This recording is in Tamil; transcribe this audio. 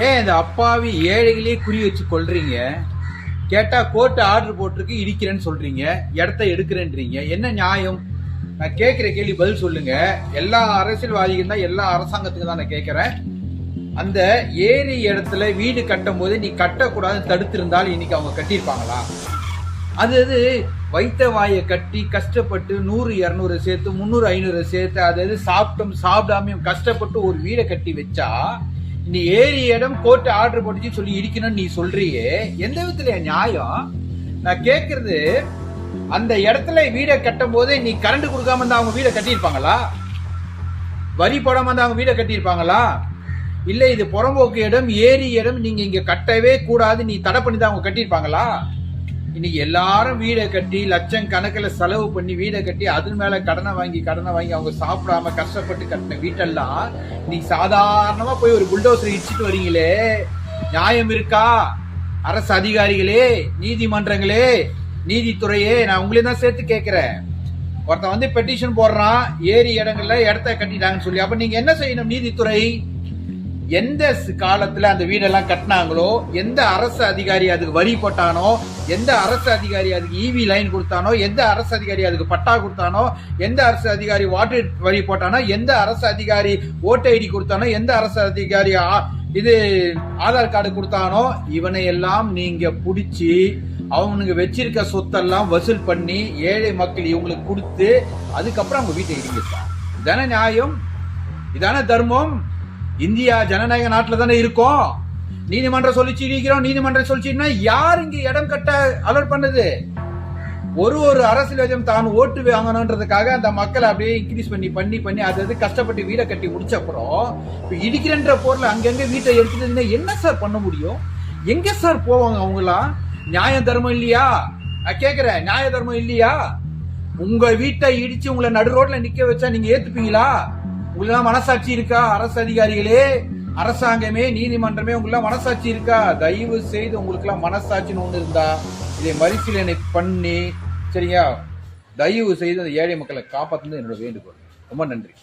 ஏன் இந்த அப்பாவி ஏழைகளே குறி வச்சு கொள்றீங்க? கேட்டா கோர்ட் ஆர்டர் போட்டிருக்கு, இடிக்கிறேன்னு சொல்றீங்க, இடத்த எடுக்கிறேன்றீங்க. என்ன நியாயம்? நான் கேட்கிற கேள்வி பதில் சொல்லுங்க. எல்லா அரசியல்வாதிகள் தான், எல்லா அரசாங்கத்துக்கு தான் நான் கேட்கிறேன். அந்த ஏரி இடத்துல வீடு கட்டும் போது நீ கட்டக்கூடாதுன்னு தடுத்திருந்தால் இன்னைக்கு அவங்க கட்டியிருப்பாங்களா? அது வைத்த வாயை கட்டி கஷ்டப்பட்டு 100 200 சேர்த்து 300 500 சேர்த்து அதாவது சாப்பிடாமையும் கஷ்டப்பட்டு ஒரு வீடை கட்டி வச்சா நீ ஏரி இடம் கோர்ட் ஆர்டர் போட்டு சொல்லி இடிக்கணும்னு நீ சொல்றியே, எந்த விதத்துல நியாயம்? நான் கேட்கறது, அந்த இடத்துல வீடை கட்டும் போதே நீ கரண்ட் கொடுக்காம இருந்தா அவங்க வீடை கட்டியிருப்பாங்களா? வரி போடாம இருந்தா அவங்க வீடை கட்டியிருப்பாங்களா? இல்ல இது புறம்போக்கு இடம், ஏரி இடம், நீங்க இங்க கட்டவே கூடாது நீ தடை பண்ணி தான் அவங்க கட்டியிருப்பாங்களா? இன்னைக்கு எல்லாரும் வீடை கட்டி லட்சம் கணக்கில் செலவு பண்ணி வீடை கட்டி அது மேல கடனை வாங்கி அவங்க சாப்பிடாம கஷ்டப்பட்டு கட்டின வீட்டெல்லாம் நீ சாதாரணமா போய் ஒரு புல்டோசர் இடிச்சிட்டு வரீங்களே, நியாயம் இருக்கா? அரசு அதிகாரிகளே, நீதிமன்றங்களே, நீதித்துறையே, நான் உங்களே தான் சேர்த்து கேட்கிறேன். ஒருத்தன் பெட்டிஷன் போடுறான், ஏரி இடங்கள்ல இடத்த கட்டிட்டாங்கன்னு சொல்லி. அப்ப நீங்க என்ன செய்யணும்? நீதித்துறை எந்த காலத்துல அந்த வீடெல்லாம் கட்டினாங்களோ, எந்த அரசு அதிகாரி அதுக்கு வரி போட்டானோ, எந்த அரசு அதிகாரி அதுக்கு இவி லைன் கொடுத்தானோ, எந்த அரசு அதிகாரி அதுக்கு பட்டா கொடுத்தானோ, எந்த அரசு அதிகாரி வாட்டர் வரி போட்டானோ, எந்த அரசு அதிகாரி ஓட்டு ஐடி கொடுத்தானோ, எந்த அரசு அதிகாரி இது ஆதார் கார்டு கொடுத்தானோ, இவனை எல்லாம் நீங்க புடிச்சு அவனுக்கு வச்சிருக்க சொத்தெல்லாம் வசூல் பண்ணி ஏழை மக்கள் இவங்களுக்கு கொடுத்து அதுக்கப்புறம் அவங்க வீட்டை இடிங்க. இதான நியாயம்? இதான தர்மம்? இந்தியா ஜனநாயக நாட்டுல தானே இருக்கோம். நீதிமன்றம் சொல்லிச்சு இடிக்கிறோம், நீதிமன்றம் சொல்லிச்சுன்னா யார் இங்க இடம் கட்ட அலர்ட் பண்ணது? ஒரு அரசியல்வாதியும் தான் ஓட்டு வாங்கணுன்றதுக்காக அந்த மக்களை அப்படியே இன்க்ரீஸ் பண்ணி அது கஷ்டப்பட்டு வீடை கட்டி முடிச்ச அப்புறம் இடிக்கிறன்ற போர்ல அங்கங்க வீட்டை எடுத்துட்டு என்ன சார் பண்ண முடியும்? எங்க சார் போவாங்க அவங்களாம்? நியாய தர்மம் இல்லையா? நான் கேக்குறேன், நியாய தர்மம் இல்லையா? உங்க வீட்டை இடிச்சு உங்களை நடு ரோட்ல நிக்க வச்சா நீங்க ஏத்துப்பீங்களா? உங்களுக்கு மனசாட்சி இருக்கா? அரசு அதிகாரிகளே, அரசாங்கமே, நீதிமன்றமே, உங்களுக்கு மனசாட்சி இருக்கா? தயவு செய்து உங்களுக்கு எல்லாம் மனசாட்சின்னு ஒண்ணு இருந்தா இதை மறுசீலனை பண்ணி, சரியா, தயவு செய்து அந்த ஏழை மக்களை காப்பாற்றுறது என்னோட வேண்டுகோள். ரொம்ப நன்றி.